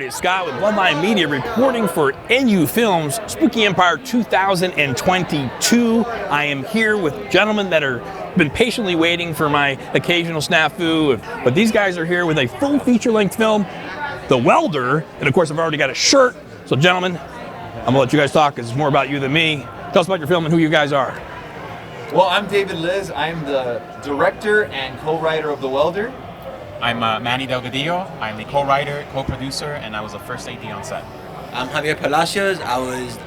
is Scott with Bloodline Media reporting for NU Films Spooky Empire 2022. I am here with gentlemen that are been patiently waiting for my occasional snafu, but these guys are here with a full feature-length film, The Welder, and of course I've already got a shirt. So gentlemen, I'm gonna let you guys talk because it's more about you than me. Tell us about your film and who you guys are. Well, I'm David Liz. I'm the director and co-writer of The Welder. I'm Manny Delgadillo. I'm the co-writer, co-producer, and I was the first AD on set. I'm Javier Palacios. I was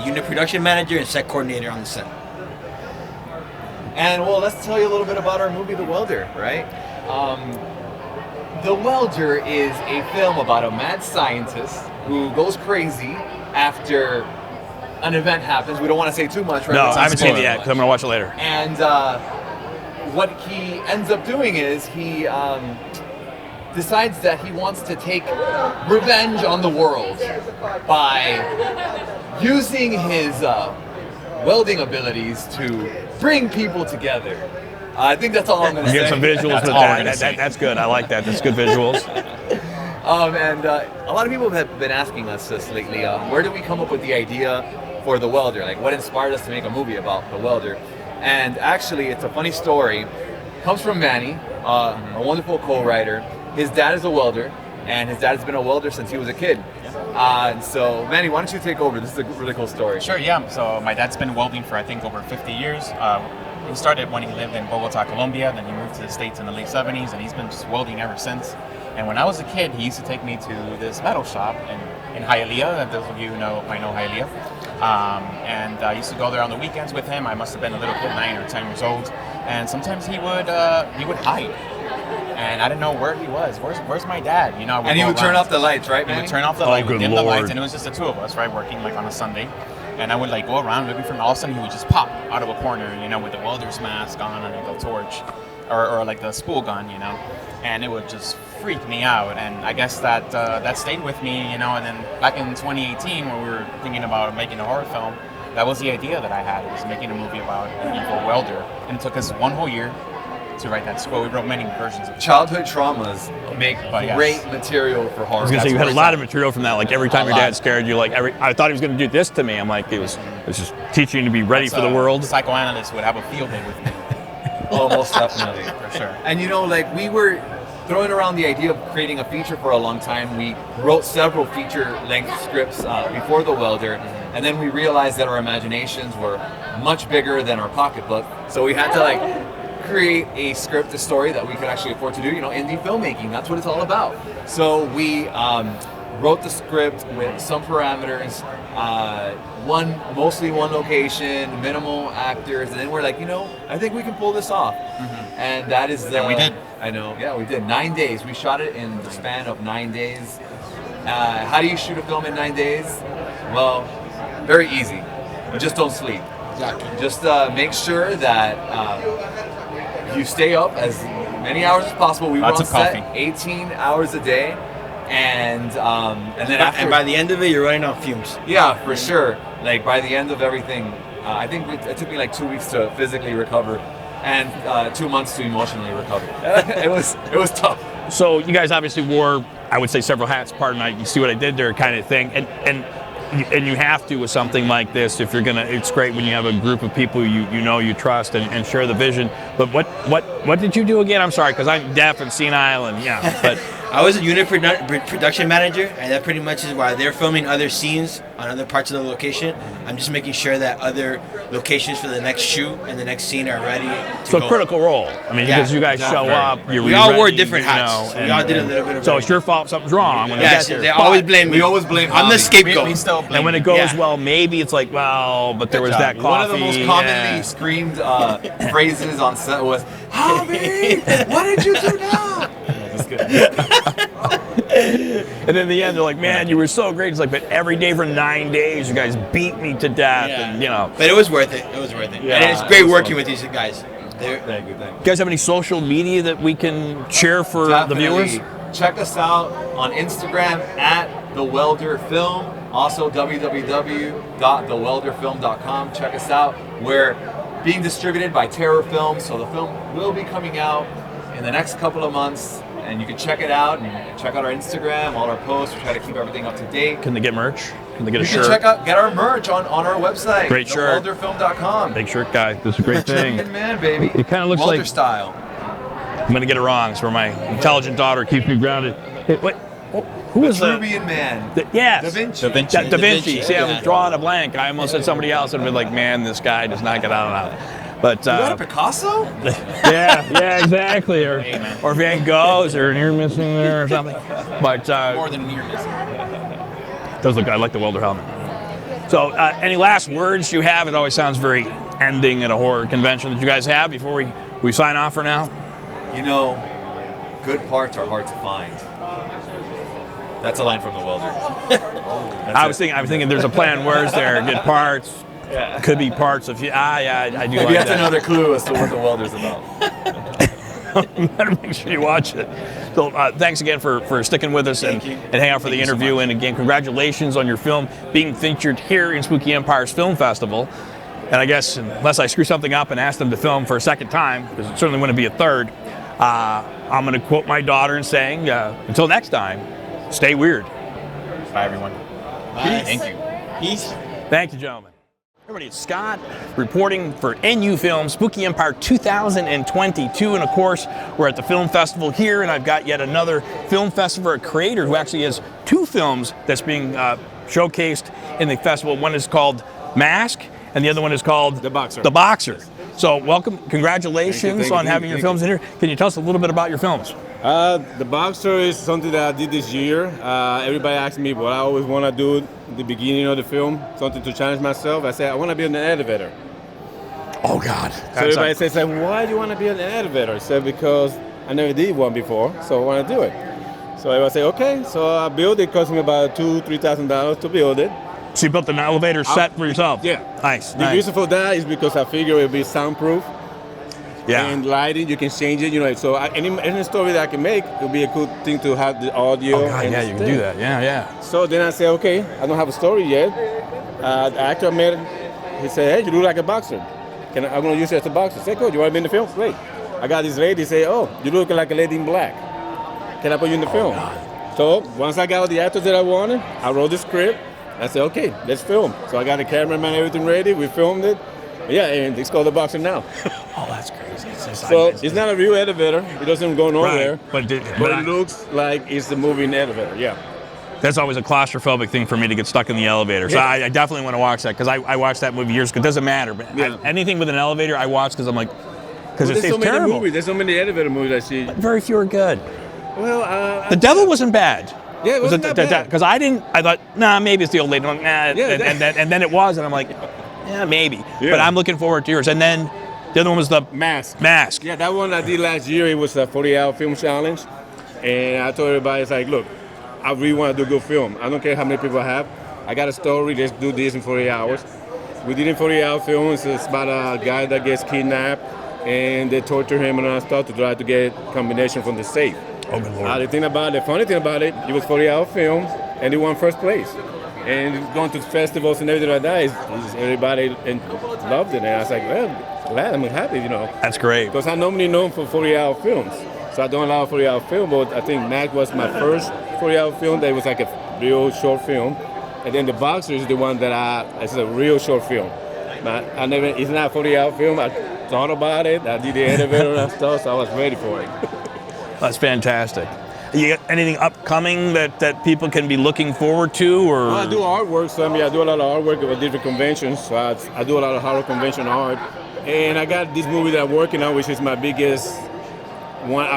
unit production manager and set coordinator on the set. And well, let's tell you a little bit about our movie, The Welder, right? The Welder is a film about a mad scientist who goes crazy after an event happens. We don't want to say too much, right? No, I haven't seen it yet because I'm going to watch it later. And what he ends up doing is he decides that he wants to take revenge on the world by using his welding abilities to bring people together. I think that's all I'm going to say. Get some visuals with that. That's good. I like that. That's good visuals. And a lot of people have been asking us this lately. Where did we come up with the idea for The Welder? Like, what inspired us to make a movie about The Welder? And actually, it's a funny story. It comes from Manny, a wonderful co-writer. His dad is a welder, and his dad has been a welder since he was a kid. So, Manny, why don't you take over? This is a really cool story. Sure, yeah. So my dad's been welding for, I think, over 50 years. He started when he lived in Bogota, Colombia, then he moved to the States in the late 70s, and he's been just welding ever since. And when I was a kid, he used to take me to this metal shop in Allele. Those of you who might know Allele. And I used to go there on the weekends with him. I must have been a little kid, 9 or 10 years old. And sometimes he would hide. And I didn't know where he was. Where's my dad? You know. And he would turn off the lights, right, man? He would turn off the light, good dim the Lord. lights, and it was just the two of us, right, working like on a Sunday. And I would like go around, maybe from all of a sudden he would just pop out of a corner, you know, with the welder's mask on and like a torch, or like the spool gun, you know. And it would just freak me out. And I guess that stayed with me, you know. And then back in 2018, when we were thinking about making a horror film, that was the idea that I had, was making a movie about an evil welder. And it took us one whole year to write that script. We wrote many versions of it. Childhood traumas make great material for horror. I was going to say, you had a lot of material from that. Like every time your dad scared you, like I thought he was going to do this to me. I'm like, it was just teaching you to be ready for the world. Psychoanalyst would have a field day with me. Oh, most definitely. For sure. And you know, like we were throwing around the idea of creating a feature for a long time. We wrote several feature-length scripts before The Welder, and then we realized that our imaginations were much bigger than our pocketbook. So we had to like create a script, a story that we could actually afford to do. You know, indie filmmaking, that's what it's all about. So we wrote the script with some parameters, mostly one location, minimal actors, and then we're like, you know, I think we can pull this off. And that is And we did. I know, yeah, we did. 9 days. We shot it in the span of 9 days. How do you shoot a film in 9 days? Well, very easy. You just don't sleep. Exactly. Just make sure that you stay up as many hours as possible. We were on set 18 hours a day, and then after. And by the end of it, you're running on fumes. Yeah, for sure. Like by the end of everything, I think it took me like 2 weeks to physically recover, and 2 months to emotionally recover. It was tough. So you guys obviously wore, I would say, several hats. Pardon, you see what I did there, kind of thing. And you have to with something like this if you're gonna. It's great when you have a group of people you know, you trust, and share the vision. But what did you do again? I'm sorry, because I'm deaf and senile, and yeah. But I was a unit production manager, and that pretty much is why they're filming other scenes on other parts of the location. I'm just making sure that other locations for the next shoot and the next scene are ready to so go. a critical role. I mean, because you guys show up, we all wore different hats. So we all did a little bit of. So it's your fault something's wrong when yes, they get there. they always blame me. We always blame. I'm the scapegoat. We still blame And when it goes well, maybe it's like, well, but there was that coffee. One of the most commonly screamed phrases on set was, "Javi, what did you do now?" That's good. And in the end, they're like, "Man, you were so great." It's like, but every day for 9 days, you guys beat me to death, and you know. But it was worth it. It was worth it. Yeah, and it's great working with these guys. Thank you. You guys have any social media that we can share for the viewers? Check us out on Instagram at The Welder Film. Also www.thewelderfilm.com. Check us out. We're being distributed by Terror Films, so the film will be coming out in the next couple of months. and you can check it out and check out our Instagram, all our posts. We try to keep everything up to date. Can they get merch? Can they get a You shirt? can get our merch on our website. Great shirt. Welderfilm.com. Big shirt guy. This is a great thing. Man, baby. It kind of looks Welder like style. I'm gonna get it wrong. It's where my intelligent daughter keeps me grounded. Hey, wait, who was the? Vitruvian Man. Yes. Da Vinci. Da Vinci. See, I was drawing a blank. I almost said somebody else and been like, man, this guy does not get out of that. But You got a Picasso? yeah, exactly. Or Van Gogh's, or an ear missing there or something. But More than near missing. does look. I like the welder helmet. So, any last words you have? It always sounds very ending at a horror convention that you guys have before we sign off for now. You know, good parts are hard to find. That's a line from the Welder. I was thinking there's a plan. Where's there? Good parts. Yeah. Could be parts of. I do Maybe like that's that. another clue as to what the Welder's about. You better make sure you watch it. So thanks again for sticking with us and hang out for the interview. And again, congratulations on your film being featured here in Spooky Empire's Film Festival. And I guess unless I screw something up and ask them to film for a second time, because it certainly wouldn't be a third, I'm going to quote my daughter and saying, until next time, stay weird. Bye, everyone. Peace. Thank you. Peace. Thank you, gentlemen. Everybody, it's Scott reporting for NU Film Spooky Empire 2022, and of course we're at the film festival here, and I've got yet another film festival creator who actually has two films that's being showcased in the festival. One is called Mask, and the other one is called The Boxer. The Boxer. So welcome, congratulations Thank you, on having your thank films in here. Can you tell us a little bit about your films? The Boxer is something that I did this year. Everybody asked me what I always want to do at the beginning of the film, something to challenge myself. I said, I want to be in an elevator. Oh God. So everybody says, why do you want to be in an elevator? I said, because I never did one before, so I want to do it. So everybody said, okay. So I built it. It cost me about $2,000-$3,000 to build it. So you built an elevator set for yourself? Yeah. Nice. The reason for that is because I figure it will be soundproof. Yeah. And lighting, you can change it, so any story that I can make, it would be a good thing to have the audio. Oh God, and yeah, the you can thing. do that. Yeah. So then I said, okay, I don't have a story yet. The actor I met, he said, hey, you look like a boxer. I'm going to use it as a boxer. I said, cool, you want to be in the film? Great. I got this lady say, oh, you look like a lady in black. Can I put you in the film? God. So once I got all the actors that I wanted, I wrote the script. I said, okay, let's film. So I got the cameraman, everything ready. We filmed it. Yeah, and it's called The Boxer now. Oh, that's crazy. So it's not a real elevator. It doesn't go nowhere. Right. But it looks like it's a moving elevator, yeah. That's always a claustrophobic thing for me to get stuck in the elevator. So Yeah. I definitely want to watch that because I watched that movie years ago. It doesn't matter. But Yeah. anything with an elevator, I watch because I'm like, because There's it's so many terrible. movies. There's so many elevator movies I see. Very few are good. Well, The Devil wasn't bad. Yeah, it wasn't that bad. Because I thought, nah, maybe it's the old lady. I'm like, nah, Yeah, and then it was, and I'm like, yeah, maybe. Yeah. But I'm looking forward to yours. And then the other one was the Mask. Mask. Yeah, that one I did last year. It was a 40-hour film challenge. And I told everybody, it's like, look, I really want to do a good film. I don't care how many people I have. I got a story. Let's do this in 40 hours. We did a 40-hour film. It's about a guy that gets kidnapped, and they torture him and all that stuff to try to get combination from the safe. Oh, good Lord. The funny thing about it was 40-hour film, and it won first place. And going to festivals and everything like that, everybody loved it. And I was like, well, glad, I'm happy, That's great. Because I'm normally known for 40-hour films. So I don't allow 40-hour film, but I think Mac was my first 40-hour film that was like a real short film. And then The Boxer is the one it's a real short film. But it's not a 40-hour film. I thought about it. I did the elevator and stuff, so I was ready for it. That's fantastic. You got anything upcoming that people can be looking forward to, or? Well, I do artwork, so I do a lot of artwork at different conventions. So I do a lot of horror convention art. And I got this movie that I'm working on, which is my biggest one.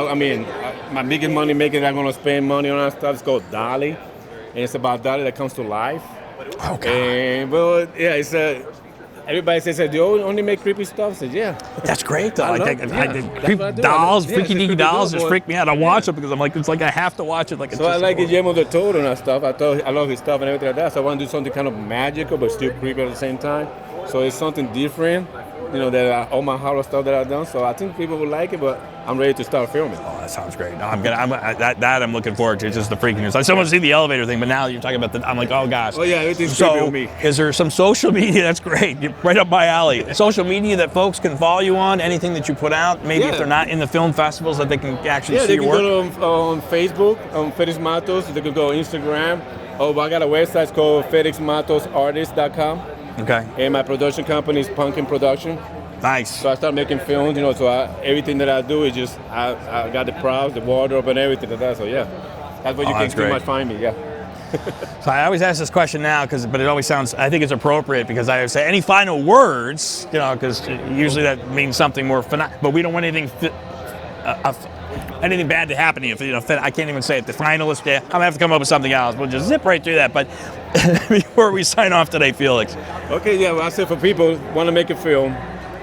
My biggest money making that I'm going to spend money on that stuff. It's called Allele. And it's about Allele that comes to life. Oh, God. And, well, yeah, it's everybody says, do you only make creepy stuff? I said, yeah. That's great, though. I love I it, yeah. think That's what I do. dolls, Yeah, freaky it's a deaky creepy dolls doll, just boy. freak me out. I watch it because I'm like, it's like I have to watch it. Like it's So I just like horrible. Guillermo del Toro and that stuff. I love his stuff and everything like that. So I want to do something kind of magical but still creepy at the same time. So it's something different. that all my horror stuff that I've done. So I think people will like it, but I'm ready to start filming. Oh, that sounds great. No, I'm looking forward to. It's just the freaking news. I still want to see the elevator thing, but now you're talking about I'm like, oh gosh. Oh yeah, everything's So, creepy with me. is there some social media? That's great. You're right up my alley. Social media that folks can follow you on, anything that you put out, maybe if they're not in the film festivals, that they can actually see they your can work? go on Facebook, on Felix Matos. They can go on Instagram. Oh, I got a website. It's called FelixMatosArtist.com. Okay. And my production company is Pumpkin Production. Nice. So I started making films, so everything that I do is just, I got the props, the wardrobe, and everything like that. So yeah, that's where you can that's pretty great. much find me, yeah. So I always ask this question now, but it always sounds, I think it's appropriate, because I always say, any final words, because usually that means something more, but we don't want anything bad to happen to you. I can't even say it. The finalist, I'm gonna have to come up with something else. We'll just zip right through that. But before we sign off today, Felix. Okay, yeah. Well, I said for people who want to make a film,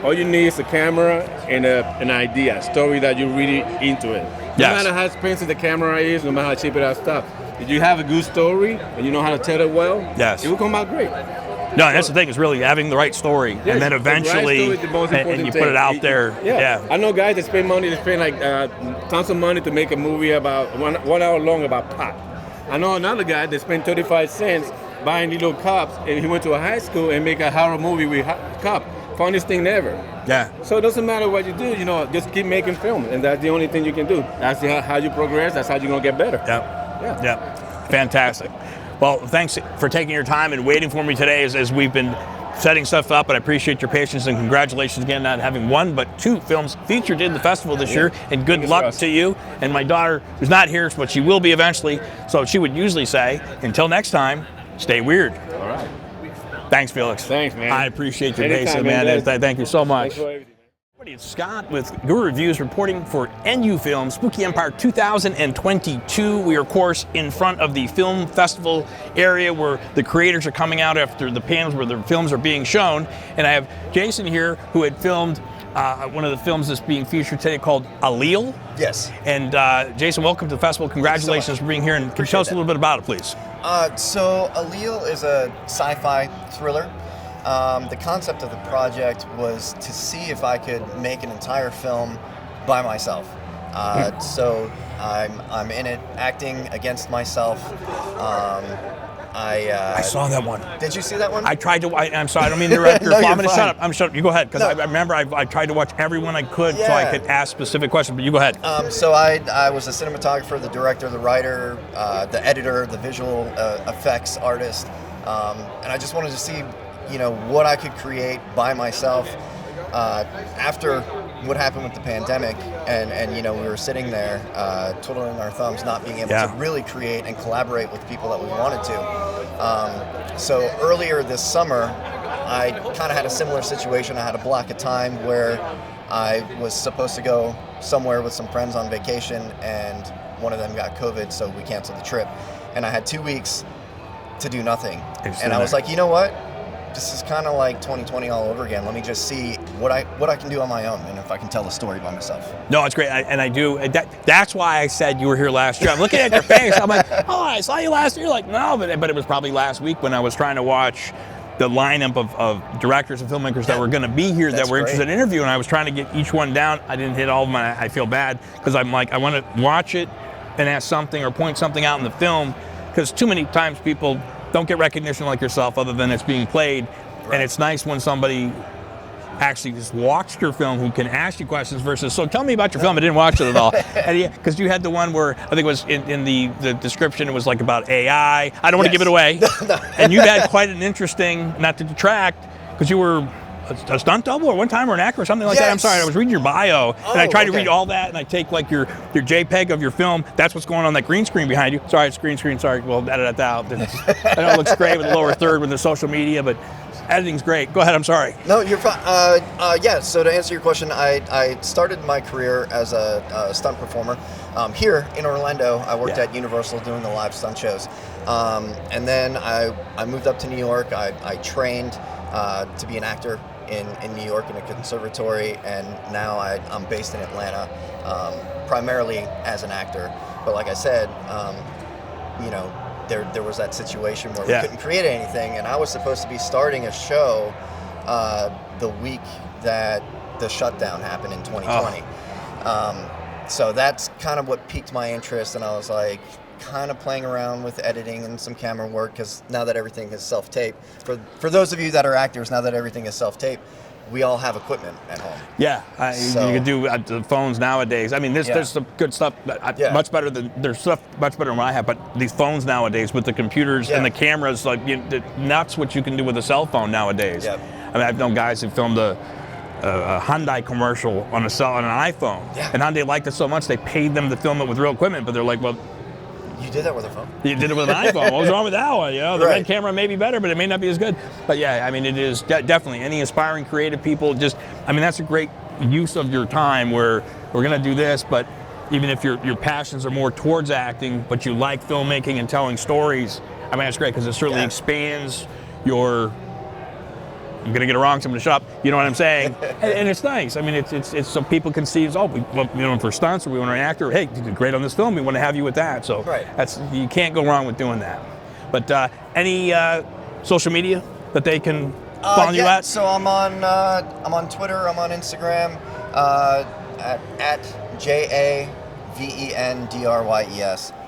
all you need is a camera and an idea, a story that you're really into it. No Yes. matter how expensive the camera is, no matter how cheap it is, stuff. If you have a good story and you know how to tell it well, Yes. it will come out great. No, that's the thing, is really having the right story, Yes, and then the right eventually, story is the most and important you put thing. it out there. Yeah. I know guys that spend money, like tons of money to make a movie about 1 hour long about pot. I know another guy that spent 35 cents buying little cups, and he went to a high school and make a horror movie with cup. Funniest thing ever. Yeah. So it doesn't matter what you do, just keep making film, and that's the only thing you can do. That's how you progress. That's how you're gonna get better. Yep. Fantastic. Well, thanks for taking your time and waiting for me today as we've been setting stuff up, and I appreciate your patience, and congratulations again, not having one but 2 films featured in the festival this year, and good luck to you. And my daughter, who's not here, but she will be eventually, so she would usually say, until next time, stay weird. All right. Thanks, Felix. Thanks, man. I appreciate your Anytime, patience, man. man. Thank you so much. Thanks for everything. It's Scott with Guru Reviews reporting for NU Film Spooky Empire 2022. We are, of course, in front of the film festival area where the creators are coming out after the panels where their films are being shown. And I have Jason here, who had filmed one of the films that's being featured today called Allele. Yes. And Jason, welcome to the festival. Congratulations for being here. And can you tell us a little bit about it, please? So Allele is a sci-fi thriller. The concept of the project was to see if I could make an entire film by myself. So I'm in it acting against myself. I saw that one. Did you see that one? I tried to. I'm sorry. I don't mean to interrupt. No, I'm going to you're shut fine. up. I'm shut up. You go ahead, because No. I remember I tried to watch everyone I could so I Yeah. could ask specific questions. But you go ahead. So I was a cinematographer, the director, the writer, the editor, the visual effects artist, and I just wanted to see, what I could create by myself. After what happened with the pandemic, and we were sitting there twiddling our thumbs, not being able to really create and collaborate with people that we wanted to. So earlier this summer, I kind of had a similar situation. I had a block of time where I was supposed to go somewhere with some friends on vacation, and one of them got COVID, so we canceled the trip. And I had 2 weeks to do nothing. And I was like, you know what? This is kind of like 2020 all over again. Let me just see what I can do on my own, and if I can tell a story by myself. No, it's great, and I do. That's why I said you were here last year. I'm looking at your face. I'm like, oh, I saw you last year. Like, no, but it was probably last week when I was trying to watch the lineup of directors and filmmakers that were going to be here that were interested in interviewing. I was trying to get each one down. I didn't hit all of them. And I feel bad because I'm like, I want to watch it and ask something or point something out in the film, because too many times people don't get recognition like yourself other than it's being played. Right. And it's nice when somebody actually just watched your film who can ask you questions versus, so tell me about your film. I didn't watch it at all. Because you had the one where I think it was in the description, it was like about AI. I don't want to give it away. And you've had quite an interesting, not to detract, because you were a stunt double or one time or an actor or something like that. I'm sorry, I was reading your bio and I tried to read all that, and I take like your JPEG of your film. That's what's going on that green screen behind you. Sorry, it's green screen. Sorry, we'll edit that out. I know it looks great with the lower third with the social media, but editing's great. Go ahead, I'm sorry. No, you're fine. So to answer your question, I started my career as a stunt performer. Here in Orlando, I worked at Universal doing the live stunt shows. And then I moved up to New York. I trained to be an actor in New York in a conservatory, and now I'm based in Atlanta, primarily as an actor. But like I said, there was that situation where we couldn't create anything, and I was supposed to be starting a show the week that the shutdown happened in 2020. So that's kind of what piqued my interest, and I was like, kind of playing around with editing and some camera work, because now that everything is self-tape, for those of you that are actors, now that everything is self-tape, we all have equipment at home. Yeah, So- you can do the phones nowadays. I mean, there's some good stuff, much better than there's stuff much better than what I have. But these phones nowadays with the computers and the cameras, like nuts, what you can do with a cell phone nowadays. Yep. I mean, I've known guys who filmed a Hyundai commercial on an iPhone, and Hyundai liked it so much they paid them to film it with real equipment. But they're like, well, You did that with a phone? you did it with an iPhone. What was wrong with that one? You know, the Right. red camera may be better, but it may not be as good. But yeah, I mean, it is definitely any aspiring creative people. That's a great use of your time where we're going to do this, but even if your passions are more towards acting, but you like filmmaking and telling stories, I mean, that's great because it certainly expands your. I'm going to get it wrong, so I'm going to shut up. You know what I'm saying? and it's nice. I mean, it's so people can see, for stunts, or we want an actor. Hey, you did great on this film. We want to have you with that. So you can't go wrong with doing that. But any social media that they can follow you at? So I'm on Twitter. I'm on Instagram at JAVENDRYES.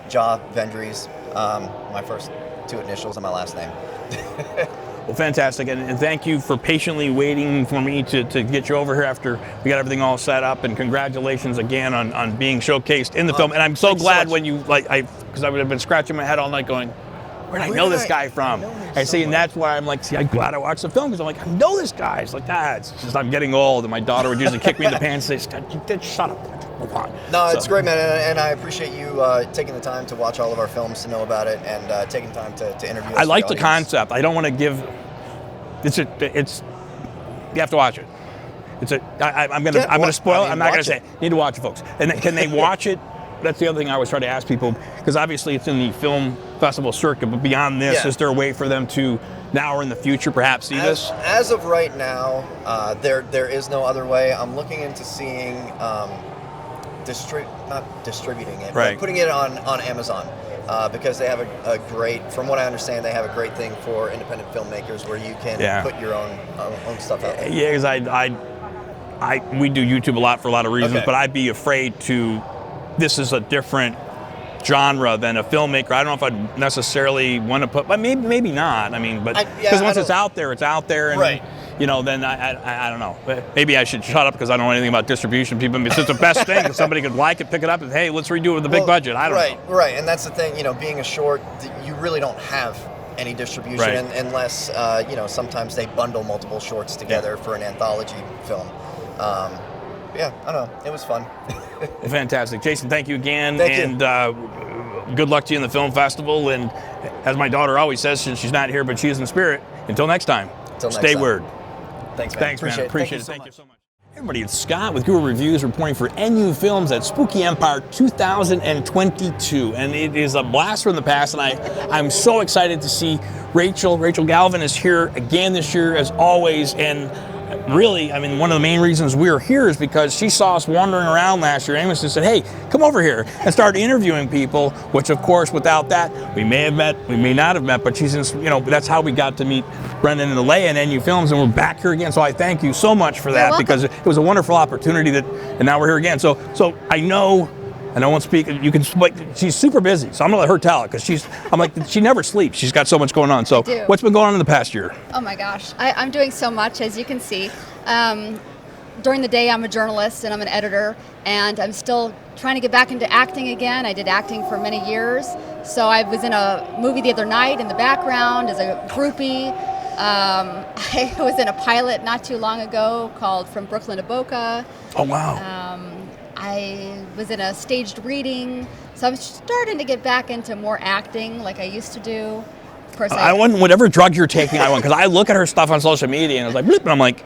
Ja Vendries. My first two initials and my last name. Well, fantastic, and thank you for patiently waiting for me to get you over here after we got everything all set up, and congratulations again on being showcased in the film. And I'm so glad when you, because I would have been scratching my head all night going, where did I know this guy from? And that's why I'm like, I'm glad I watched the film, because I'm like, I know this guy. It's like, it's just I'm getting old, and my daughter would usually kick me in the pants and say, shut up. Move on. No, it's great, man, and I appreciate you taking the time to watch all of our films, to know about it, and taking time to interview us. I like the concept. I don't want to give. It's you have to watch it. I'm gonna spoil it. I'm not gonna say it. You need to watch it, folks. And can they watch it? That's the other thing I always try to ask people, because obviously it's in the film festival circuit, but beyond this, is there a way for them to now or in the future perhaps see this? As of right now, there is no other way. I'm looking into seeing not distributing it, but putting it on Amazon, because they have a great, from what I understand, they have a great thing for independent filmmakers where you can put your own stuff out there. Yeah, because we do YouTube a lot for a lot of reasons, but I'd be afraid to. This is a different genre than a filmmaker. I don't know if I'd necessarily want to put, but maybe not. I mean, but because once it's out there, and then I don't know. Maybe I should shut up because I don't know anything about distribution. People, it's the best thing. Somebody could like it, pick it up, and hey, let's redo it with a big budget. I don't know. Right, and that's the thing. Being a short, you really don't have any distribution unless sometimes they bundle multiple shorts together for an anthology film. I don't know. It was fun. Well, fantastic. Jason, thank you again. Thank you. And good luck to you in the film festival. And as my daughter always says, since she's not here, but she is in spirit, until next time, stay word. Thanks, man. Thanks, man. Appreciate it. Thank you so much. Hey everybody, it's Scott with Guru Reviews reporting for NU Films at Spooky Empire 2022. And it is a blast from the past, and I'm so excited to see Rachel. Rachel Galvin is here again this year, as always. And really, I mean, one of the main reasons we're here is because she saw us wandering around last year. Amos just said, hey, come over here, and started interviewing people, which of course, without that, we may have met, we may not have met, but that's how we got to meet Brendan and Allele and NU Films, and we're back here again. So I thank you so much for that, because it was a wonderful opportunity and now we're here again. So I know, and I won't speak, she's super busy, so I'm gonna let her tell it, because she never sleeps. She's got so much going on. So what's been going on in the past year? Oh my gosh, I'm doing so much, as you can see. During the day, I'm a journalist and I'm an editor, and I'm still trying to get back into acting again. I did acting for many years. So I was in a movie the other night in the background as a groupie. I was in a pilot not too long ago called From Brooklyn to Boca. Oh, wow. I was in a staged reading, so I'm starting to get back into more acting like I used to do. Of course, I want whatever drug you're taking. I want, because I look at her stuff on social media and I was like, bloop, and I'm like,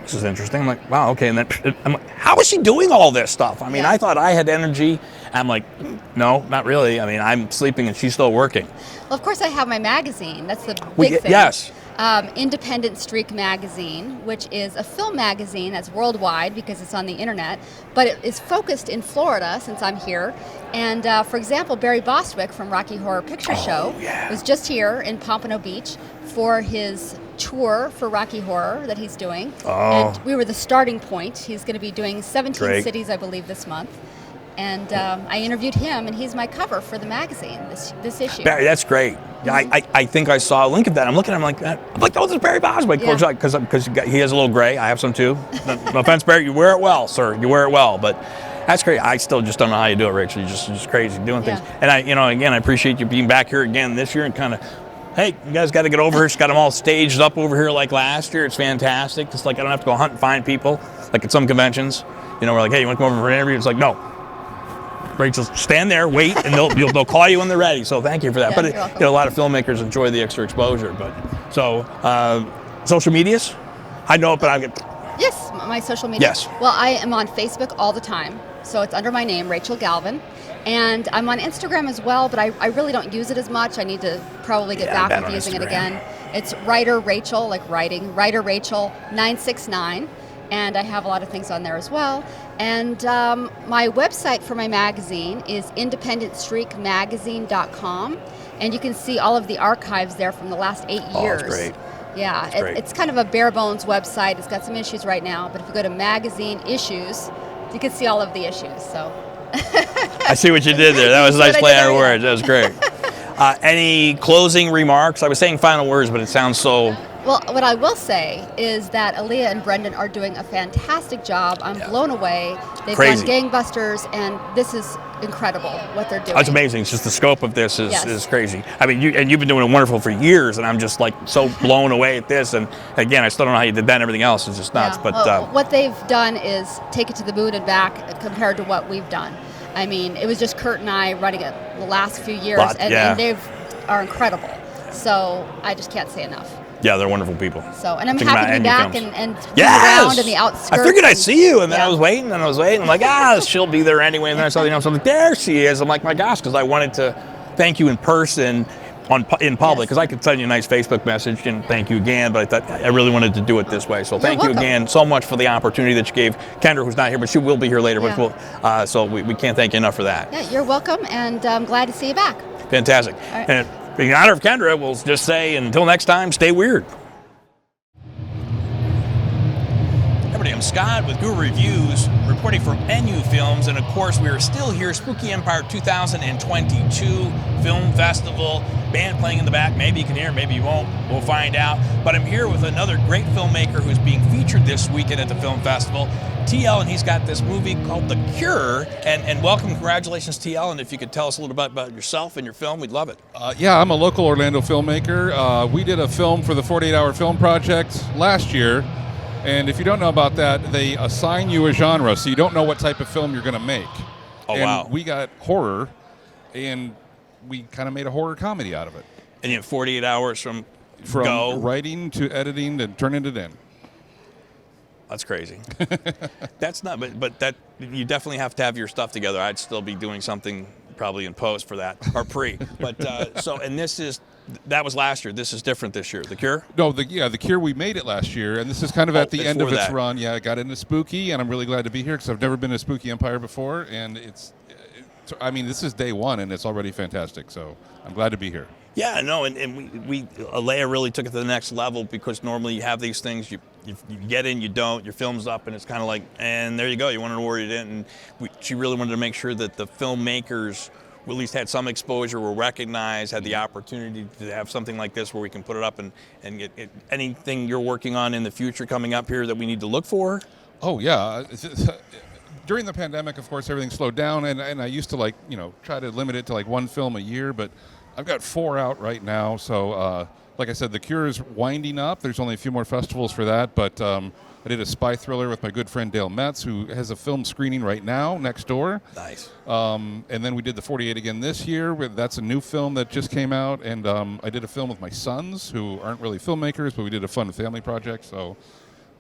this is interesting. I'm like, wow, okay. And then I'm like, how is she doing all this stuff? I mean, I thought I had energy. I'm like, no, not really. I mean, I'm sleeping and she's still working. Well, of course, I have my magazine. That's the big thing. Yes. Independent Streak magazine, which is a film magazine that's worldwide because it's on the internet, but it is focused in Florida since I'm here. And for example, Barry Bostwick from Rocky Horror Picture Show was just here in Pompano Beach for his tour for Rocky Horror that he's doing. Oh. And we were the starting point. He's going to be doing 17 Great. cities, I believe, this month. And I interviewed him, and he's my cover for the magazine this issue. Barry, that's great. Yeah, I think I saw a link of that. I'm looking at him like, oh, this is Barry Boswick. Yeah. Because he has a little gray. I have some too. No offense, Barry. You wear it well, sir. You wear it well. But that's great. I still just don't know how you do it, Rachel. You're just crazy doing things. Yeah. And I appreciate you being back here again this year and kind of, hey, you guys got to get over here. She's got them all staged up over here like last year. It's fantastic. It's like I don't have to go hunt and find people like at some conventions. We're like, hey, you want to come over for an interview? It's like, no. Rachel, stand there, wait, and they'll call you when they're ready. So thank you for that. Yeah, But you're welcome. a lot of filmmakers enjoy the extra exposure. But so social medias, I know it, but I get. Yes, my social media. Yes. Well, I am on Facebook all the time, so it's under my name, Rachel Galvin. And I'm on Instagram as well, but I really don't use it as much. I need to probably get back been into on using it Instagram. again. It's Writer Rachel, like writing, Writer Rachel 969. And I have a lot of things on there as well. And my website for my magazine is independentstreakmagazine.com. And you can see all of the archives there from the last 8 years. That's great. Yeah, That's great. it's kind of a bare bones website. It's got some issues right now, but if you go to magazine issues, you can see all of the issues. So I see what you did there. That was a See what nice I play did on there? words. That was great. Any closing remarks? I was saying final words, but it sounds so. Well, what I will say is that Allele and Brendan are doing a fantastic job. I'm blown away. They've Crazy. done gangbusters, and this is incredible what they're doing. That's amazing. It's just the scope of this is, Yes. is crazy. I mean, you've been doing it wonderful for years, and I'm just like so blown away at this. And again, I still don't know how you did that and everything else. It's just nuts. Yeah. But Well, what they've done is take it to the moon and back compared to what we've done. I mean, it was just Kurt and I running it the last few years, and they are incredible. So I just can't say enough. yeah, they're wonderful people. So, and I'm Check happy to them be out, back indie and films. be around in the outskirts. I figured I'd see you, and then Yeah. I was waiting, and I was waiting. I'm like, she'll be there anyway. And then I saw so I'm like, there she is. I'm like, my gosh, because I wanted to thank you in person in public, Yes. because I could send you a nice Facebook message and thank you again, but I thought I really wanted to do it this way. So thank you welcome. again so much for the opportunity that you gave Kendra, who's not here, but she will be here later. Yeah. But so we can't thank you enough for that. Yeah, you're welcome, and I'm glad to see you back. Fantastic. All right. And in honor of Kendra, we'll just say until next time, stay weird. Everybody, I'm Scott with Guru Reviews, reporting from NU Films, and of course we are still here, Spooky Empire 2022 Film Festival, band playing in the back, maybe you can hear, maybe you won't, we'll find out. But I'm here with another great filmmaker who's being featured this weekend at the film festival, TL, and he's got this movie called The Cure, and welcome, congratulations TL, and if you could tell us a little bit about yourself and your film, we'd love it. Yeah, I'm a local Orlando filmmaker. We did a film for the 48-Hour Film Project last year, and if you don't know about that, they assign you a genre, so you don't know what type of film you're going to make. Oh, and wow. we got horror, and we kind of made a horror comedy out of it. And you have 48 hours from go. Writing to editing to turning it in. That's crazy. That's not, but that you definitely have to have your stuff together. I'd still be doing something probably in post for that or pre. But and that was last year. This is different this year. The Cure. No, The Cure, we made it last year, and this is kind of at the end of before its that. run. Yeah, I got into Spooky, and I'm really glad to be here because I've never been to Spooky Empire before, and this is day one, and it's already fantastic. So I'm glad to be here. Yeah, no, and Allele really took it to the next level because normally you have these things, you get in, you don't, your film's up, and it's kind of like, and there you go, you wanted to worry it in. And she really wanted to make sure that the filmmakers at least had some exposure, were recognized, had the opportunity to have something like this where we can put it up and get anything you're working on in the future coming up here that we need to look for? Oh, yeah. During the pandemic, of course, everything slowed down, and I used to try to limit it to one film a year, but I've got 4 out right now. So, like I said, The Cure is winding up. There's only a few more festivals for that, but I did a spy thriller with my good friend Dale Metz, who has a film screening right now next door. Nice. And then we did The 48 again this year. That's a new film that just came out, and I did a film with my sons, who aren't really filmmakers, but we did a fun family project. So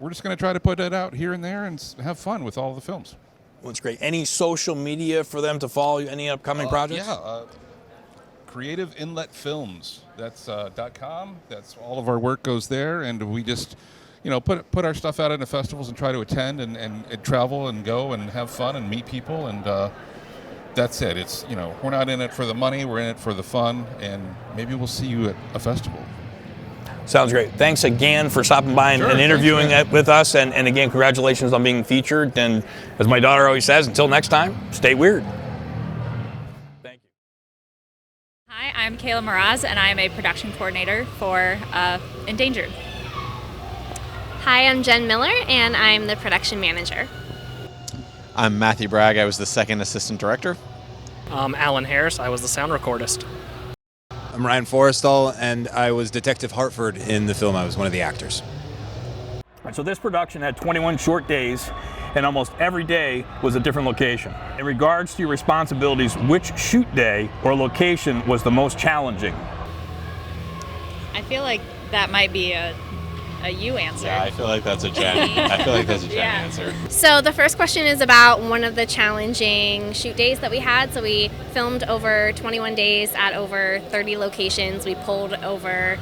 we're just going to try to put it out here and there and have fun with all the films. Well, it's great. Any social media for them to follow? Any upcoming projects? Yeah. Creative Inlet Films. That's .com. That's all of our work goes there, and we just put our stuff out into festivals and try to attend and travel and go and have fun and meet people, and that's it. It's we're not in it for the money, we're in it for the fun, and maybe we'll see you at a festival. Sounds great. Thanks again for stopping by and interviewing with us. And again, congratulations on being featured. And as my daughter always says, until next time, stay weird. Thank you. Hi, I'm Kayla Miraz, and I am a production coordinator for Endangered. Hi, I'm Jen Miller, and I'm the production manager. I'm Matthew Bragg. I was the second assistant director. Alan Harris. I was the sound recordist. I'm Ryan Forrestal, and I was Detective Hartford in the film. I was one of the actors. All right, so this production had 21 short days, and almost every day was a different location. In regards to your responsibilities, which shoot day or location was the most challenging? I feel like that might be a you answer. Yeah, I feel like that's a Jen. Answer. So the first question is about one of the challenging shoot days that we had. So we filmed over 21 days at over 30 locations. We pulled over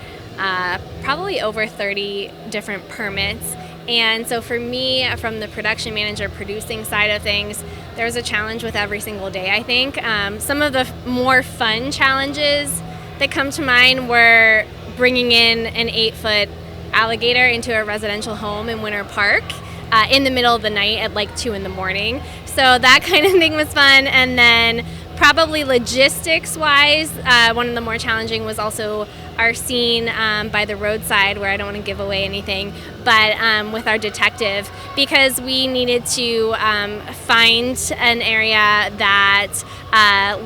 probably over 30 different permits. And so for me, from the production manager producing side of things, there's a challenge with every single day, I think. Some of the more fun challenges that come to mind were bringing in an 8-foot alligator into a residential home in Winter Park in the middle of the night at like 2 in the morning. So that kind of thing was fun. And then probably logistics wise, one of the more challenging was also our scene by the roadside, where I don't want to give away anything, but with our detective, because we needed to find an area that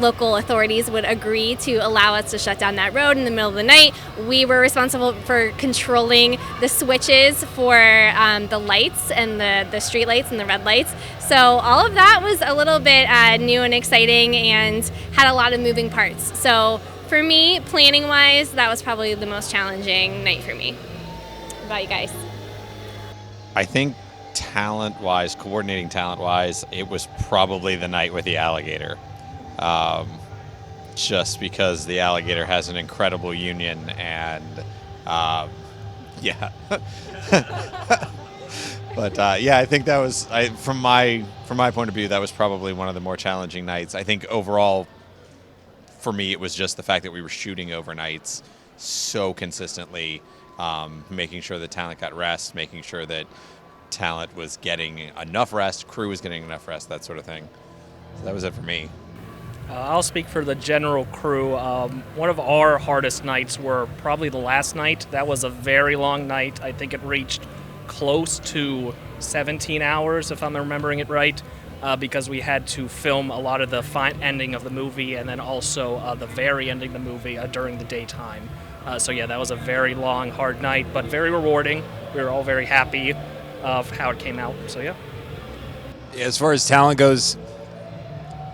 local authorities would agree to allow us to shut down that road in the middle of the night. We were responsible for controlling the switches for the lights and the street lights and the red lights. So all of that was a little bit new and exciting and had a lot of moving parts. So for me, planning-wise, that was probably the most challenging night for me. What about you guys? I think talent-wise, coordinating talent-wise, it was probably the night with the alligator. Just because the alligator has an incredible union, and yeah. But yeah, I think that was, from my point of view, that was probably one of the more challenging nights. I think overall, for me, it was just the fact that we were shooting overnights so consistently, making sure that talent got rest, making sure that talent was getting enough rest, crew was getting enough rest, that sort of thing. So that was it for me. I'll speak for the general crew. One of our hardest nights were probably the last night. That was a very long night. I think it reached close to 17 hours, if I'm remembering it right. Because we had to film a lot of the ending of the movie and then also the very ending of the movie during the daytime. So yeah, that was a very long, hard night, but very rewarding. We were all very happy of how it came out, so yeah. As far as talent goes,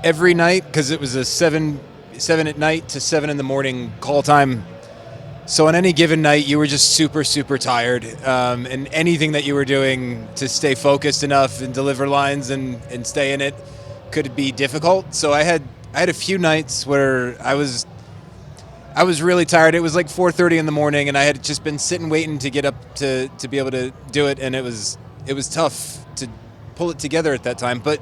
every night, because it was a 7 at night to 7 in the morning call time, so on any given night, you were just super, super tired, and anything that you were doing to stay focused enough and deliver lines and stay in it could be difficult. So I had a few nights where I was really tired. It was like 4:30 in the morning, and I had just been sitting waiting to get up to be able to do it, and it was tough to pull it together at that time. But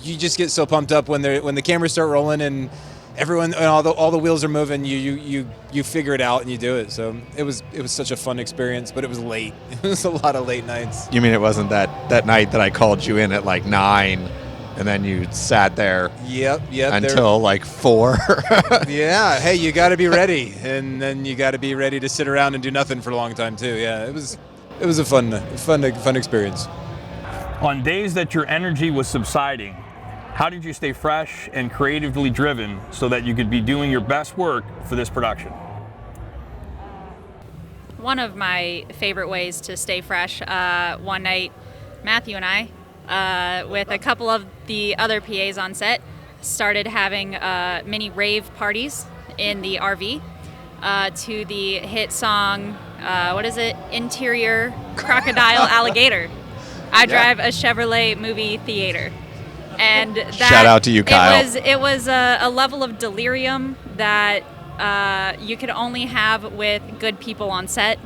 you just get so pumped up when the cameras start rolling and everyone and all the wheels are moving, you figure it out and you do it. So it was such a fun experience, but it was late. It was a lot of late nights. You mean it wasn't that night that I called you in at like 9 and then you sat there Yep. until like 4? Yeah, hey, you got to be ready, and then you got to be ready to sit around and do nothing for a long time too. Yeah, it was a fun experience. On days that your energy was subsiding, how did you stay fresh and creatively driven so that you could be doing your best work for this production? One of my favorite ways to stay fresh, one night, Matthew and I, with a couple of the other PAs on set, started having mini rave parties in the RV to the hit song, what is it? Interior Crocodile Alligator. I drive a Chevrolet movie theater. And that, shout out to you, Kyle. It was a level of delirium that you could only have with good people on set,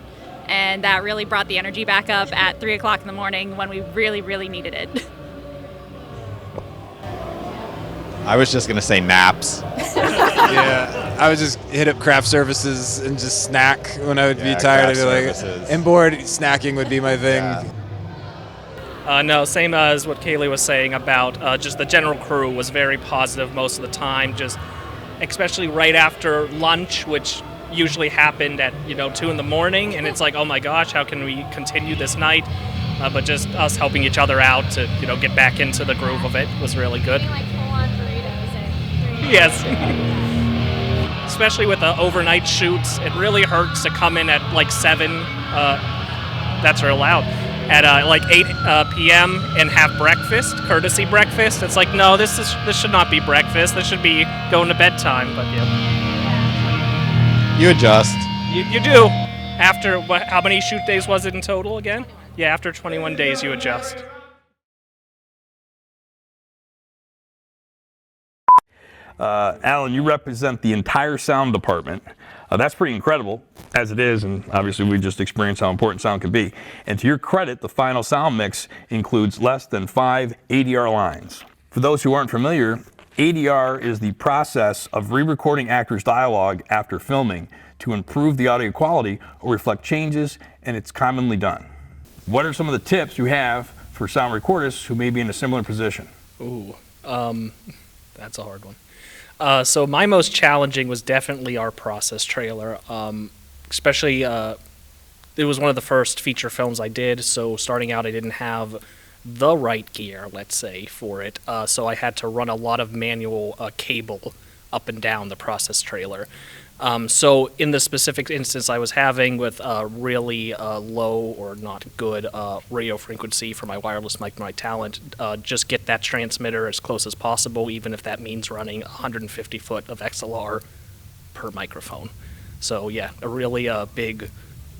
and that really brought the energy back up at 3 o'clock in the morning when we really, really needed it. I was just going to say naps. Yeah. I would just hit up craft services and just snack when I would be tired. I'd be like, and bored, snacking would be my thing. No, same as what Kaylee was saying about just the general crew was very positive most of the time, just especially right after lunch, which usually happened at 2 in the morning, and it's like, oh my gosh, how can we continue this night? But just us helping each other out to get back into the groove of it was really good. Like full-on burritos at 3 Yes. Especially with the overnight shoots, it really hurts to come in at like 7. That's allowed. At like 8 p.m. and have breakfast, courtesy breakfast. It's like, no, this should not be breakfast. This should be going to bedtime. But yeah, You adjust. you do. After how many shoot days was it in total again? Yeah, after 21 days you adjust. Alan, you represent the entire sound department. That's pretty incredible, as it is, and obviously we just experienced how important sound can be. And to your credit, the final sound mix includes less than 5 ADR lines. For those who aren't familiar, ADR is the process of re-recording actors' dialogue after filming to improve the audio quality or reflect changes, and it's commonly done. What are some of the tips you have for sound recorders who may be in a similar position? Ooh, that's a hard one. So my most challenging was definitely our process trailer. Especially, it was one of the first feature films I did, so starting out I didn't have the right gear, let's say, for it. So I had to run a lot of manual cable up and down the process trailer. So in the specific instance I was having with really low or not good radio frequency for my wireless mic, my talent, just get that transmitter as close as possible, even if that means running 150 foot of XLR per microphone. So yeah, a really big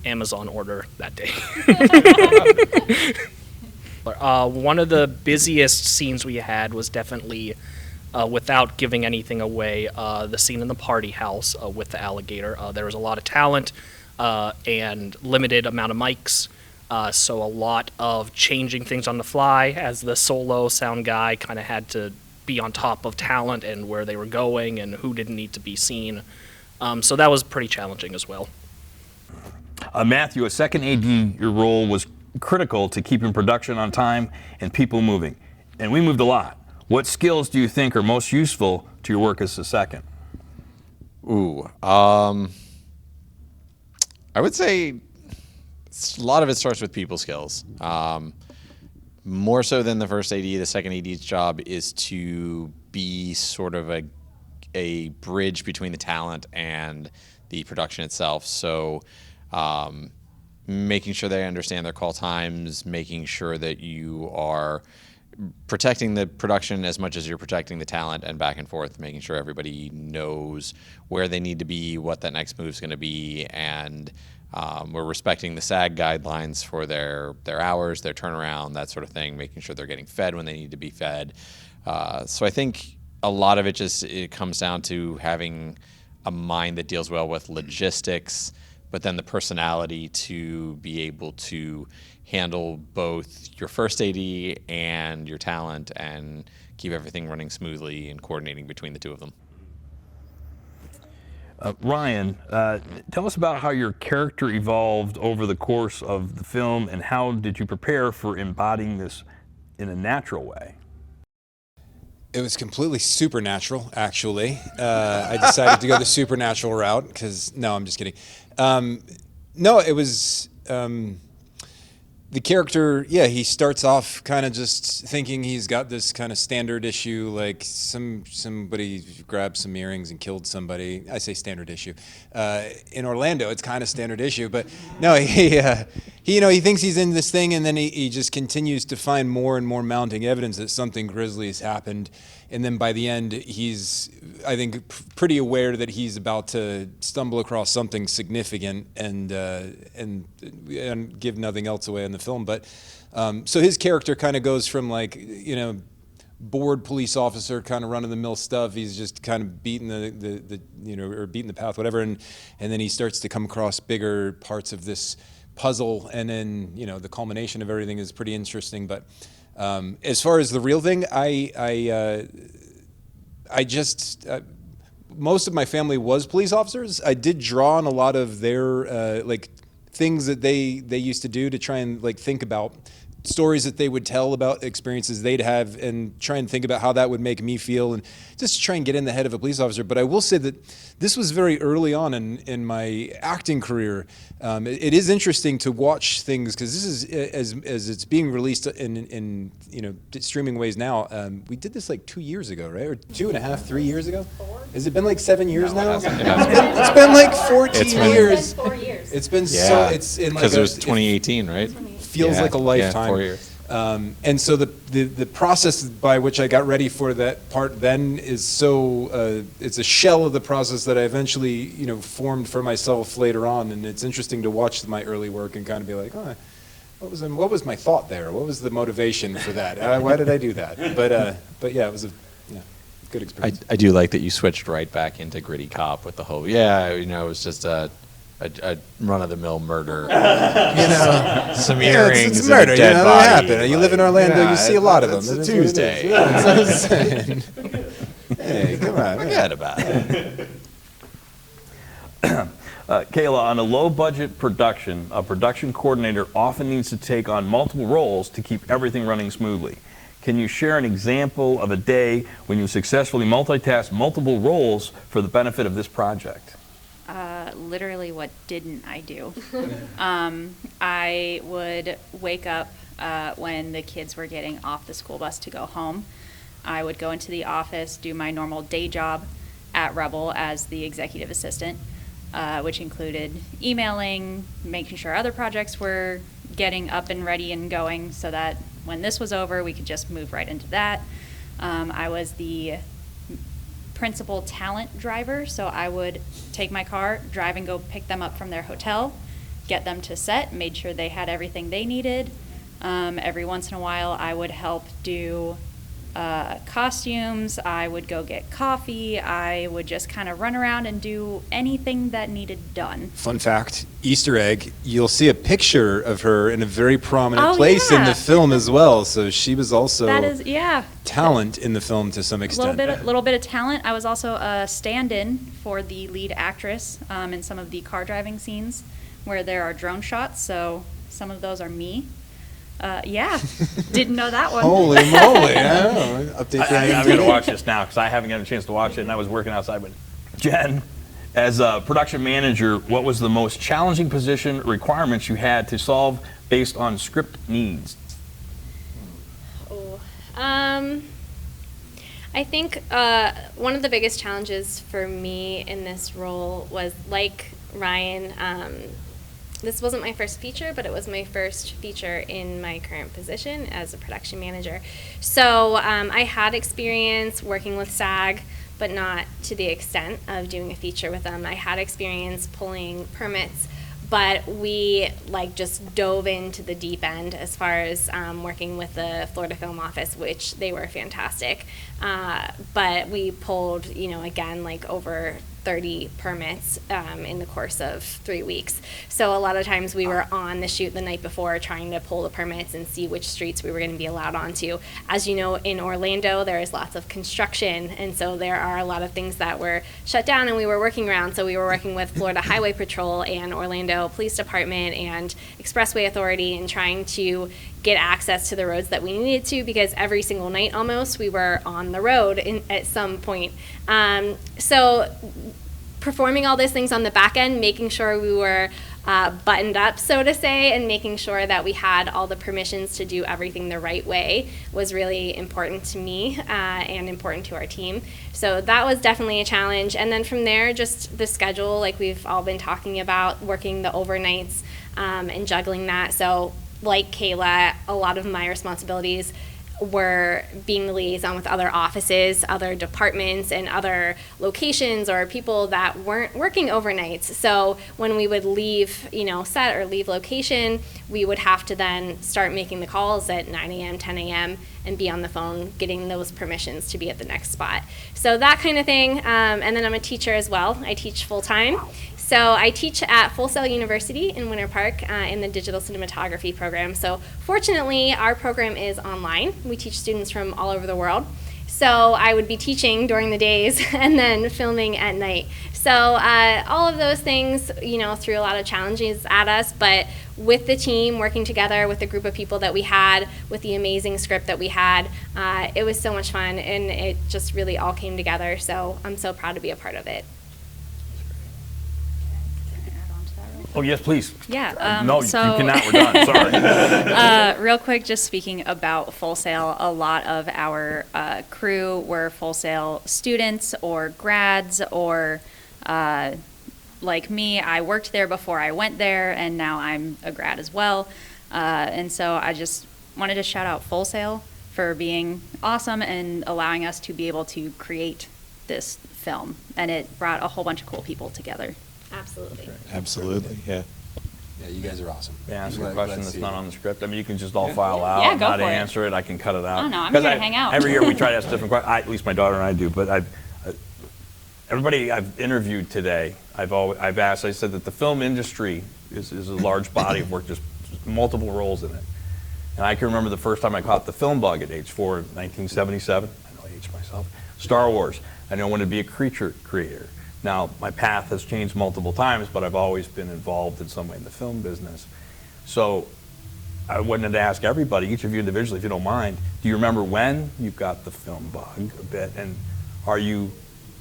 Amazon order that day. One of the busiest scenes we had was definitely, without giving anything away, the scene in the party house with the alligator. There was a lot of talent and limited amount of mics, so a lot of changing things on the fly as the solo sound guy kind of had to be on top of talent and where they were going and who didn't need to be seen. So that was pretty challenging as well. Matthew, a second AD, your role was critical to keeping production on time and people moving. And we moved a lot. What skills do you think are most useful to your work as a second? Ooh, I would say a lot of it starts with people skills. More so than the first AD, the second AD's job is to be sort of a bridge between the talent and the production itself. So making sure they understand their call times, making sure that you are protecting the production as much as you're protecting the talent, and back and forth, making sure everybody knows where they need to be, what that next move is going to be, and we're respecting the SAG guidelines for their hours, their turnaround, that sort of thing, making sure they're getting fed when they need to be fed. So I think a lot of it comes down to having a mind that deals well with logistics, but then the personality to be able to handle both your first AD and your talent and keep everything running smoothly and coordinating between the two of them. Ryan, tell us about how your character evolved over the course of the film, and how did you prepare for embodying this in a natural way? It was completely supernatural, actually. I decided to go the supernatural route because, no, I'm just kidding. No, it was the character, yeah, he starts off kind of just thinking he's got this kind of standard issue, like somebody grabbed some earrings and killed somebody. I say standard issue. In Orlando, it's kind of standard issue, but no, he thinks he's in this thing, and then he just continues to find more and more mounting evidence that something grisly has happened. And then by the end, he's, I think, pretty aware that he's about to stumble across something significant and give nothing else away in the film. But so his character kind of goes from, like, bored police officer kind of run-of-the-mill stuff. He's just kind of beating or beating the path, whatever. And then he starts to come across bigger parts of this puzzle. And then, the culmination of everything is pretty interesting. But as far as the real thing, most of my family was police officers. I did draw on a lot of their like things that they used to do to try and like think about stories that they would tell about experiences they'd have and try and think about how that would make me feel and just try and get in the head of a police officer. But I will say that this was very early on in my acting career. It is interesting to watch things because this is as it's being released in streaming ways now. We did this like 2 years ago, right? Or 2.5, 3 years ago? Has it been like 7 years now? It's been like 14 years. 4 years. It's been so it's in like because it was 2018, right? Feels like a lifetime. 4 years. And so the process by which I got ready for that part then is so it's a shell of the process that I eventually formed for myself later on, and it's interesting to watch my early work and kind of be like, oh, what was my thought there? What was the motivation for that? Why did I do that? But yeah, it was a good experience. I do like that you switched right back into gritty cop with the whole it was just a run-of-the-mill murder. Some earrings, it's murder. and a dead they body. happen. You live in Orlando, you see a lot of them. It's a Tuesday. That's what I'm saying. Hey, come on. Forget about it. Kayla, on a low-budget production, a production coordinator often needs to take on multiple roles to keep everything running smoothly. Can you share an example of a day when you successfully multitasked multiple roles for the benefit of this project? Literally, what didn't I do? I would wake up when the kids were getting off the school bus to go home. I would go into the office, do my normal day job at Rebel as the executive assistant, which included emailing, making sure other projects were getting up and ready and going so that when this was over, we could just move right into that. I was the principal talent driver, so I would take my car, drive and go pick them up from their hotel, get them to set, made sure they had everything they needed. Every once in a while, I would help do costumes, I would go get coffee, I would just kind of run around and do anything that needed done. Fun fact, Easter egg, you'll see a picture of her in a very prominent place in the film as well, so she was also talent in the film to some extent. Little bit of talent. I was also a stand-in for the lead actress in some of the car driving scenes where there are drone shots, so some of those are me. Didn't know that one. Holy moly! I'm going to watch this now because I haven't got a chance to watch it, and I was working outside. But Jen, as a production manager, what was the most challenging position requirements you had to solve based on script needs? I think one of the biggest challenges for me in this role was, like Ryan, this wasn't my first feature, but it was my first feature in my current position as a production manager. So I had experience working with SAG, but not to the extent of doing a feature with them. I had experience pulling permits, but we just dove into the deep end as far as working with the Florida Film Office, which they were fantastic. But we pulled, again, over 30 permits in the course of 3 weeks. So a lot of times we were on the shoot the night before trying to pull the permits and see which streets we were going to be allowed onto. As you know, in Orlando, there is lots of construction, and so there are a lot of things that were shut down and we were working around. So we were working with Florida Highway Patrol and Orlando Police Department and Expressway Authority and trying to get access to the roads that we needed to, because every single night almost we were on the road at some point. So performing all those things on the back end, making sure we were buttoned up, so to say, and making sure that we had all the permissions to do everything the right way was really important to me and important to our team. So that was definitely a challenge. And then from there, just the schedule, like we've all been talking about, working the overnights and juggling that. So like Kayla, a lot of my responsibilities were being the liaison with other offices, other departments, and other locations or people that weren't working overnights. So when we would leave, set or leave location, we would have to then start making the calls at 9 a.m., 10 a.m., and be on the phone getting those permissions to be at the next spot. So that kind of thing. And then I'm a teacher as well. I teach full-time. So I teach at Full Sail University in Winter Park in the digital cinematography program. So fortunately, our program is online. We teach students from all over the world. So I would be teaching during the days and then filming at night. So all of those things, you know, threw a lot of challenges at us, but with the team working together, with the group of people that we had, with the amazing script that we had, it was so much fun, and it just really all came together. So I'm so proud to be a part of it. Oh, yes, please. Yeah. No, you cannot. We're done. Sorry. Real quick, just speaking about Full Sail, a lot of our crew were Full Sail students or grads or like me. I worked there before I went there, and now I'm a grad as well. And so I just wanted to shout out Full Sail for being awesome and allowing us to be able to create this film. And it brought a whole bunch of cool people together. Absolutely. Absolutely, yeah. Yeah, you guys are awesome. May I ask Glad- a question glad to that's see not you. on the script? I mean, you can just all file out. Yeah, go not for it. answer it. I can cut it out. Oh, no, I'm 'Cause here to hang out. Every year we try to ask different questions. At least my daughter and I do. But everybody I've interviewed today, I've asked. I said that the film industry is a large body of work, just multiple roles in it. And I can remember the first time I caught the film bug at age 4, 1977. I know I aged myself. Star Wars. I know I wanted to be a creature creator. Now, my path has changed multiple times, but I've always been involved in some way in the film business. So I wanted to ask everybody, each of you individually, if you don't mind, do you remember when you got the film bug a bit? And are you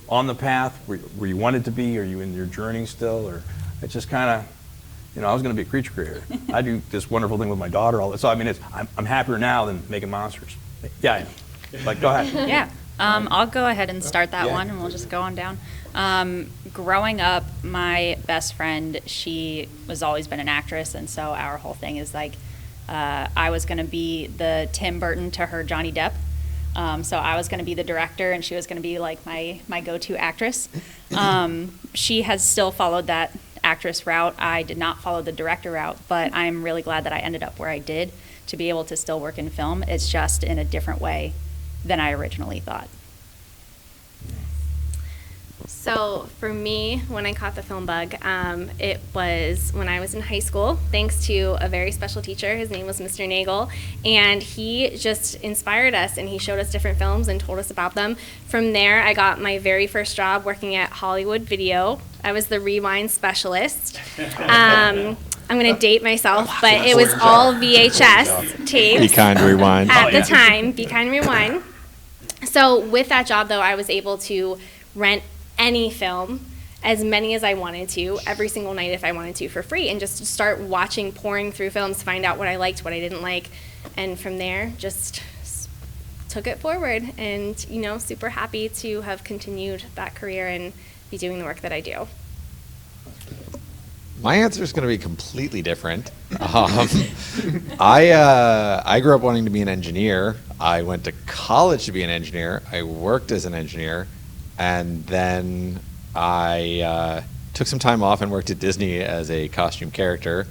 on the path where you wanted to be? Are you in your journey still? Or it's just kind of, you know, I was going to be a creature creator. I do this wonderful thing with my daughter. So, I mean, I'm happier now than making monsters. Yeah, like, go ahead. Yeah. I'll go ahead and start that one, and we'll just go on down. Growing up, my best friend, she was always been an actress, and so our whole thing is like, I was going to be the Tim Burton to her Johnny Depp. So I was going to be the director, and she was going to be like my go-to actress. She has still followed that actress route. I did not follow the director route, but I'm really glad that I ended up where I did to be able to still work in film. It's just in a different way than I originally thought. So for me, when I caught the film bug, it was when I was in high school, thanks to a very special teacher. His name was Mr. Nagel, and he just inspired us, and he showed us different films and told us about them. From there, I got my very first job working at Hollywood Video. I was the rewind specialist. I'm going to date myself, but it was all VHS tapes. Be kind, rewind. At the time, Be Kind, Rewind. So with that job, though, I was able to rent any film, as many as I wanted to, every single night if I wanted to, for free, and just start watching, pouring through films, find out what I liked, what I didn't like, and from there just took it forward, and, you know, super happy to have continued that career and be doing the work that I do. My answer is going to be completely different. I grew up wanting to be an engineer. I went to college to be an engineer. I worked as an engineer. And then I took some time off and worked at Disney as a costume character.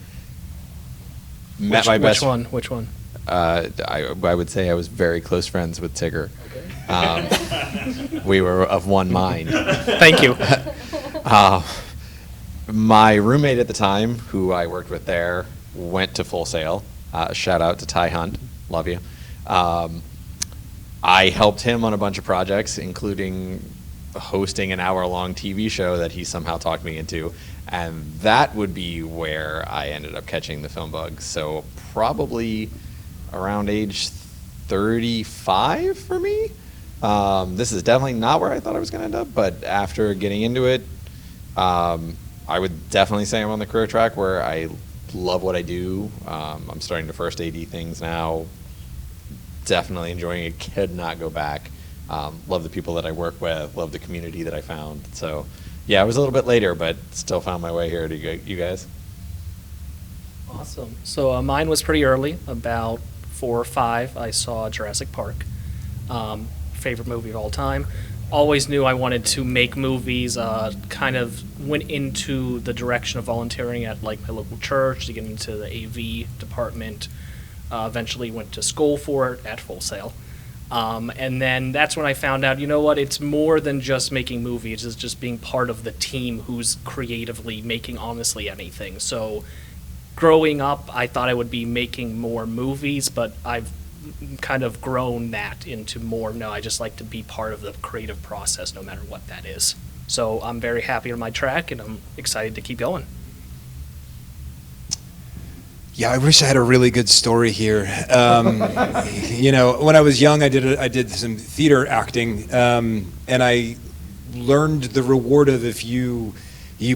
Which one? I would say I was very close friends with Tigger. We were of one mind. Thank you. My roommate at the time, who I worked with there, went to Full Sail. Shout out to Ty Hunt. Love you. I helped him on a bunch of projects, including hosting an hour-long TV show that he somehow talked me into, and that would be where I ended up catching the film bug. So probably around age 35 for me. This is definitely not where I thought I was going to end up, but after getting into it, I would definitely say I'm on the career track where I love what I do. I'm starting to first AD things now. Definitely enjoying it. Could not go back. Love the people that I work with. Love the community that I found. So, yeah, I was a little bit later, but still found my way here to you guys. Awesome. So mine was pretty early, about 4 or 5. I saw Jurassic Park. Favorite movie of all time. Always knew I wanted to make movies. Kind of went into the direction of volunteering at like my local church to get into the AV department. Eventually went to school for it at Full Sail. And then that's when I found out, you know what, it's more than just making movies, it's just being part of the team who's creatively making honestly anything. So growing up, I thought I would be making more movies, but I've kind of grown that into more, no, I just like to be part of the creative process no matter what that is. So I'm very happy on my track, and I'm excited to keep going. Yeah, I wish I had a really good story here. You know, when I was young, I did some theater acting, and I learned the reward of if you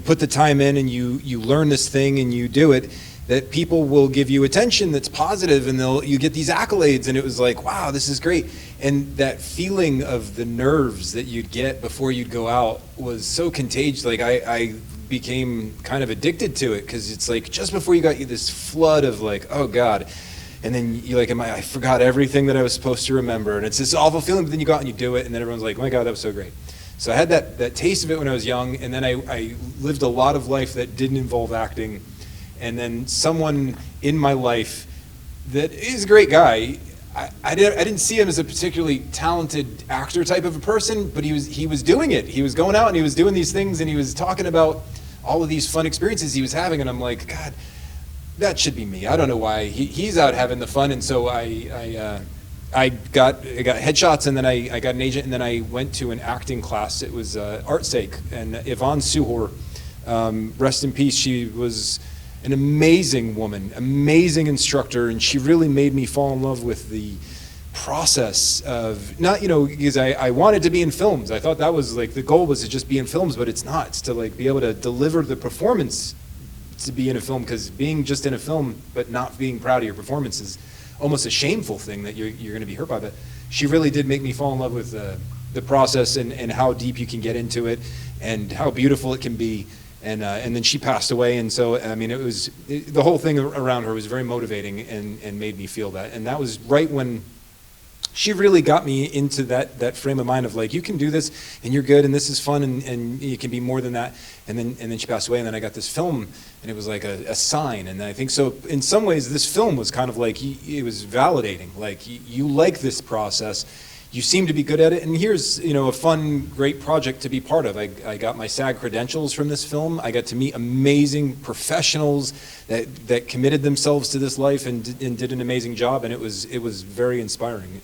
put the time in and you learn this thing and you do it, that people will give you attention that's positive, and you get these accolades, and it was like, wow, this is great. And that feeling of the nerves that you'd get before you'd go out was so contagious. Like I became kind of addicted to it, because it's like just before you got this flood of like, oh God, and then you're like, I forgot everything that I was supposed to remember, and it's this awful feeling, but then you go out and you do it, and then everyone's like, oh my God, that was so great. So I had that taste of it when I was young, and then I lived a lot of life that didn't involve acting, and then someone in my life that is a great guy, I didn't see him as a particularly talented actor type of a person, but he was doing it. He was going out and he was doing these things, and he was talking about all of these fun experiences he was having, and I'm like, God, that should be me. I don't know why he's out having the fun. And so I got headshots, and then I got an agent, and then I went to an acting class. It was ArtSake, and Yvonne Suhor, rest in peace. She was an amazing woman, amazing instructor, and she really made me fall in love with the process of, not, you know, because I wanted to be in films. I thought that was like the goal, was to just be in films, but it's not. It's to like be able to deliver the performance to be in a film, because being just in a film but not being proud of your performance is almost a shameful thing that you're going to be hurt by. But she really did make me fall in love with the process and how deep you can get into it and how beautiful it can be. And then she passed away, and so, I mean, the whole thing around her was very motivating and made me feel that. And that was right when she really got me into that frame of mind of like, you can do this, and you're good, and this is fun, and you can be more than that. And then she passed away, and then I got this film, and it was like a sign. And I think so in some ways this film was kind of like, it was validating, like, you like this process, you seem to be good at it, and here's, you know, a fun, great project to be part of. I got my SAG credentials from this film. I got to meet amazing professionals that committed themselves to this life and did an amazing job, and it was very inspiring.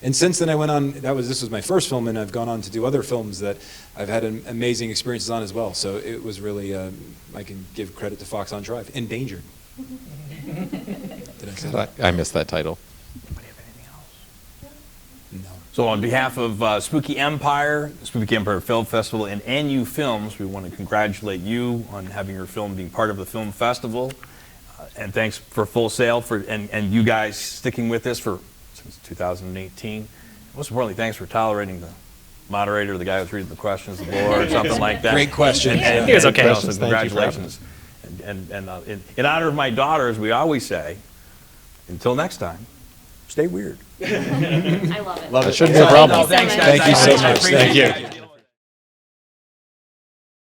And since then I went on. This was my first film, and I've gone on to do other films that I've had amazing experiences on as well. So it was really, I can give credit to Fox on Drive. Endangered. Did I say that? I missed that title. So on behalf of Spooky Empire Film Festival, and NU Films, we want to congratulate you on having your film being part of the film festival. And thanks for Full Sail and you guys sticking with this since 2018. Most importantly, thanks for tolerating the moderator, the guy who's reading the questions, the board, or something like that. Great question. He was okay. So congratulations. And in honor of my daughters, we always say, until next time, stay weird. I love it. Love it. Shouldn't be a problem. Thanks, guys. Thank you so much. Thank you.